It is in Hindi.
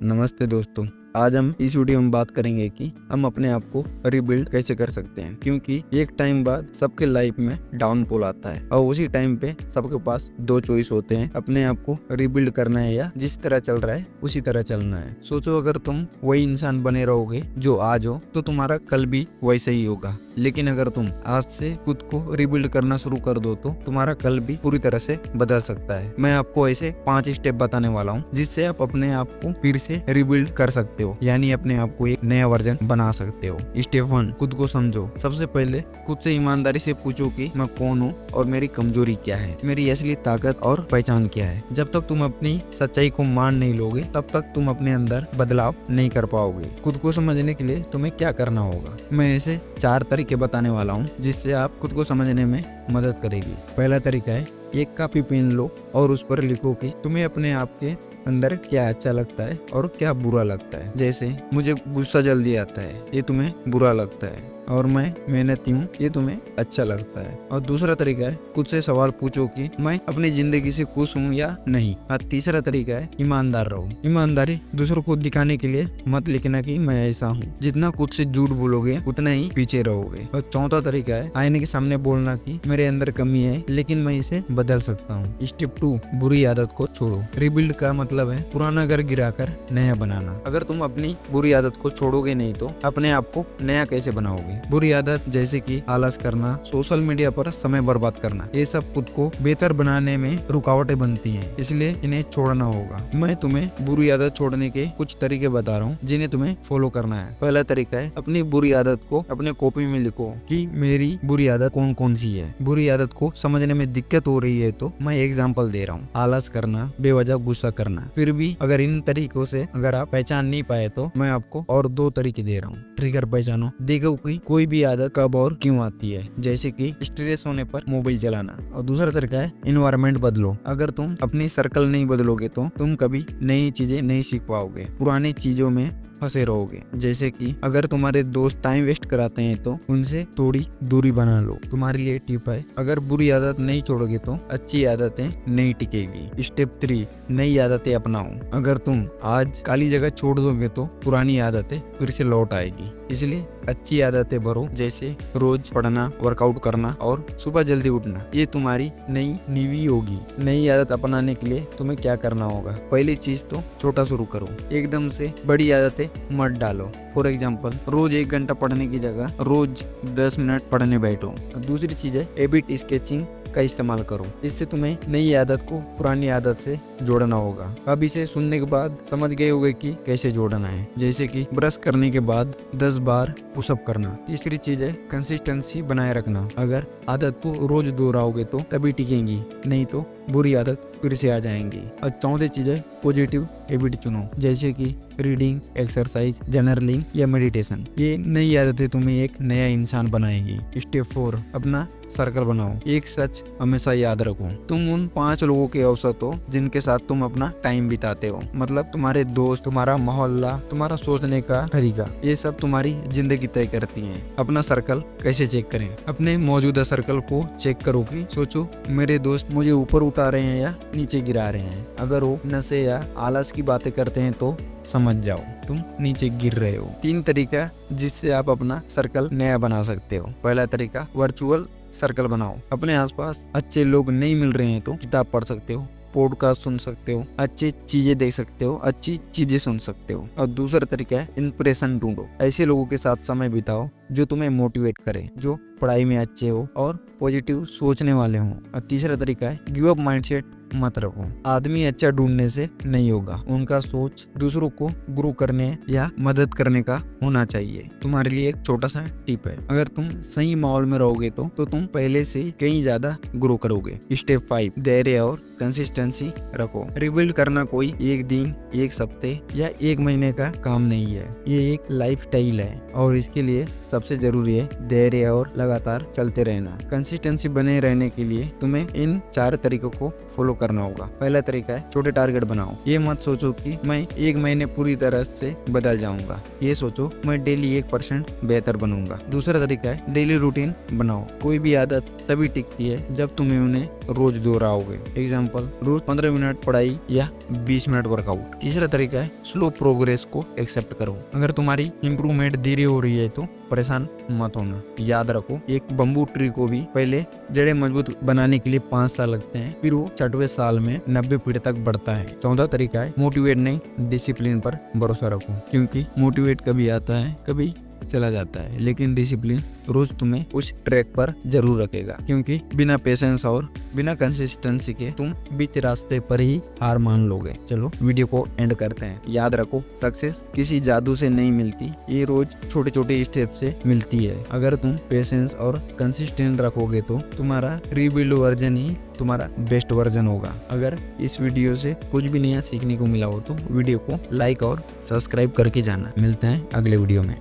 नमस्ते दोस्तों। आज हम इस वीडियो में बात करेंगे कि हम अपने आप को रिबिल्ड कैसे कर सकते हैं, क्योंकि एक टाइम बाद सबके लाइफ में डाउनफॉल आता है और उसी टाइम पे सबके पास दो चॉइस होते हैं, अपने आप को रिबिल्ड करना है या जिस तरह चल रहा है उसी तरह चलना है। सोचो, अगर तुम वही इंसान बने रहोगे जो आज हो तो तुम्हारा कल भी वैसे ही होगा, लेकिन अगर तुम आज से खुद को रिबिल्ड करना शुरू कर दो तो तुम्हारा कल भी पूरी तरह से बदल सकता है। मैं आपको ऐसे 5 स्टेप बताने वाला हूँ जिससे आप अपने आप को फिर से रिबिल्ड कर सकते हो, यानी अपने आप को एक नया वर्जन बना सकते हो। स्टेप 1, खुद को समझो। सबसे पहले खुद से ईमानदारी से पूछो कि मैं कौन हूँ और मेरी कमजोरी क्या है, मेरी असली ताकत और पहचान क्या है। जब तक तुम अपनी सच्चाई को मान नहीं लोगे तब तक तुम अपने अंदर बदलाव नहीं कर पाओगे। खुद को समझने के लिए तुम्हें क्या करना होगा, मैं ऐसे 4 तरीके बताने वाला हूँ जिससे आप खुद को समझने में मदद करेगी। पहला तरीका है, एक कॉपी पेन लो और उस पर लिखो कि तुम्हें अपने आप के अंदर क्या अच्छा लगता है और क्या बुरा लगता है। जैसे मुझे गुस्सा जल्दी आता है, ये तुम्हें बुरा लगता है, और मैं मेहनती हूँ, ये तुम्हें अच्छा लगता है। और दूसरा तरीका है, खुद से सवाल पूछो कि मैं अपनी जिंदगी से खुश हूँ या नहीं। और तीसरा तरीका है, ईमानदार रहो। ईमानदारी दूसरों को दिखाने के लिए मत लिखना कि मैं ऐसा हूँ, जितना खुद से झूठ बोलोगे उतना ही पीछे रहोगे। और चौथा तरीका है, आईने के सामने बोलना कि मेरे अंदर कमी है लेकिन मैं इसे बदल सकता हूँ। स्टेप 2, बुरी आदत को छोड़ो। रिबिल्ड का मतलब है पुराना घर गिराकर नया बनाना। अगर तुम अपनी बुरी आदत को छोड़ोगे नहीं तो अपने आप को नया कैसे बनाओगे। बुरी आदत जैसे कि आलस करना, सोशल मीडिया पर समय बर्बाद करना, ये सब खुद को बेहतर बनाने में रुकावटें बनती हैं, इसलिए इन्हें छोड़ना होगा। मैं तुम्हें बुरी आदत छोड़ने के कुछ तरीके बता रहा हूँ जिन्हें तुम्हें फॉलो करना है। पहला तरीका है, अपनी बुरी आदत को अपने कॉपी में लिखो कि मेरी बुरी आदत कौन कौन सी है। बुरी आदत को समझने में दिक्कत हो रही है तो मैं एग्जाम्पल दे रहा हूँ। आलस करना, बेवजह गुस्सा करना। फिर भी अगर इन तरीकों से अगर आप पहचान नहीं पाए तो मैं आपको और 2 तरीके दे रहा हूँ। ट्रिगर पहचानो, देखो कि कोई भी आदत कब और क्यों आती है, जैसे कि स्ट्रेस होने पर मोबाइल चलाना। और दूसरा तरीका है, एनवायरनमेंट बदलो। अगर तुम अपनी सर्कल नहीं बदलोगे तो तुम कभी नई चीजें नहीं सीख पाओगे, पुरानी चीजों में फंसे रहोगे। जैसे कि अगर तुम्हारे दोस्त टाइम वेस्ट कराते हैं तो उनसे थोड़ी दूरी बना लो। तुम्हारे लिए टिप है, अगर बुरी आदत नहीं छोड़ोगे तो अच्छी आदतें नहीं टिकेगी। स्टेप 3, नई आदतें अपनाओ। अगर तुम आज काली जगह छोड़ दोगे तो पुरानी आदतें फिर से लौट आएगी, इसलिए अच्छी आदतें भरो, जैसे रोज पढ़ना, वर्कआउट करना और सुबह जल्दी उठना। ये तुम्हारी नई नींव होगी। नई आदत अपनाने के लिए तुम्हें क्या करना होगा, पहली चीज तो छोटा शुरू करो, एकदम से बड़ी आदतें मत डालो। फॉर एग्जाम्पल, रोज 1 घंटा पढ़ने की जगह रोज 10 मिनट पढ़ने बैठो। दूसरी चीज है, हैबिट स्केचिंग का इस्तेमाल करो। इससे तुम्हें नई आदत को पुरानी आदत से जोड़ना होगा। अब इसे सुनने के बाद समझ गए होंगे कि कैसे जोड़ना है, जैसे कि ब्रश करने के बाद 10 बार पुशअप करना। तीसरी चीज है, कंसिस्टेंसी बनाए रखना। अगर आदत को रोज दोहराओगे तो तभी टिकेंगी, नहीं तो बुरी आदत फिर से आ जाएंगी। और चौथी चीज है, पॉजिटिव हैबिट चुनो, जैसे कि रीडिंग, एक्सरसाइज, जर्नलिंग या मेडिटेशन। ये नई आदतें तुम्हें एक नया इंसान बनाएगी। स्टेप 4, अपना सर्कल बनाओ। एक सच हमेशा याद रखो, तुम उन 5 लोगों के औसत हो जिनके साथ तुम अपना टाइम बिताते हो। मतलब तुम्हारे दोस्त, तुम्हारा मोहल्ला, तुम्हारा सोचने का तरीका, ये सब तुम्हारी जिंदगी तय करती हैं। अपना सर्कल कैसे चेक करें, अपने मौजूदा सर्कल को चेक करो कि सोचो मेरे दोस्त मुझे ऊपर उठा रहे हैं या नीचे गिरा रहे हैं। अगर वो नशे या आलस की बातें करते हैं तो समझ जाओ तुम नीचे गिर रहे हो। 3 तरीका जिससे आप अपना सर्कल नया बना सकते हो। पहला तरीका, वर्चुअल सर्कल बनाओ। अपने आसपास अच्छे लोग नहीं मिल रहे हैं तो किताब पढ़ सकते हो, पॉडकास्ट सुन सकते हो, अच्छी चीजें देख सकते हो, अच्छी चीजें सुन सकते हो। और दूसरा तरीका है, इंस्पिरेशन ढूंढो। ऐसे लोगों के साथ समय बिताओ जो तुम्हें मोटिवेट करे, जो पढ़ाई में अच्छे हो और पॉजिटिव सोचने वाले हो। और तीसरा तरीका है, गिव अप माइंडसेट मत रखो। आदमी अच्छा ढूंढने से नहीं होगा, उनका सोच दूसरों को ग्रो करने या मदद करने का होना चाहिए। तुम्हारे लिए एक छोटा सा टिप है, अगर तुम सही माहौल में रहोगे तो तुम पहले से कहीं ज्यादा ग्रो करोगे। स्टेप 5, धैर्य और कंसिस्टेंसी रखो। रिबिल्ड करना कोई एक दिन, एक हफ्ते या 1 महीने का काम नहीं है, ये एक लाइफस्टाइल है और इसके लिए सबसे जरूरी है धैर्य और लगातार चलते रहना। कंसिस्टेंसी बने रहने के लिए तुम्हें इन 4 तरीकों को फॉलो करना होगा। पहला तरीका है छोटे टारगेट बनाओ। ये मत सोचो कि मैं 1 महीने पूरी तरह से बदल जाऊंगा, ये सोचो मैं डेली 1% बेहतर बनूंगा। दूसरा तरीका है डेली रूटीन बनाओ। कोई भी आदत तभी टिकती है जब तुम्हें उन्हें रोज दोहराओगे। एग्जाम्पल, रोज 15 मिनट पढ़ाई या 20 मिनट वर्कआउट। तीसरा तरीका है स्लो प्रोग्रेस को एक्सेप्ट करो। अगर तुम्हारी इंप्रूवमेंट धीरे हो रही है तो परेशान मत होना। याद रखो, एक बम्बू ट्री को भी पहले जड़ें मजबूत बनाने के लिए 5 साल लगते हैं, फिर वो 6वें साल में 90 फीट तक बढ़ता है। चौथा तरीका है मोटिवेट नहीं, डिसिप्लिन पर भरोसा रखो। क्योंकि मोटिवेट कभी आता है कभी चला जाता है, लेकिन डिसिप्लिन रोज तुम्हें उस ट्रैक पर जरूर रखेगा। क्योंकि बिना पेशेंस और बिना कंसिस्टेंसी के तुम बीच रास्ते पर ही हार मान लोगे। चलो वीडियो को एंड करते हैं। याद रखो, सक्सेस किसी जादू से नहीं मिलती, ये रोज छोटे छोटे स्टेप से मिलती है। अगर तुम पेशेंस और कंसिस्टेंट रखोगे तो तुम्हारा रीबिल्ड वर्जन ही तुम्हारा बेस्ट वर्जन होगा। अगर इस वीडियो से कुछ भी नया सीखने को मिला हो तो वीडियो को लाइक और सब्सक्राइब करके जाना। मिलते हैं अगले वीडियो में।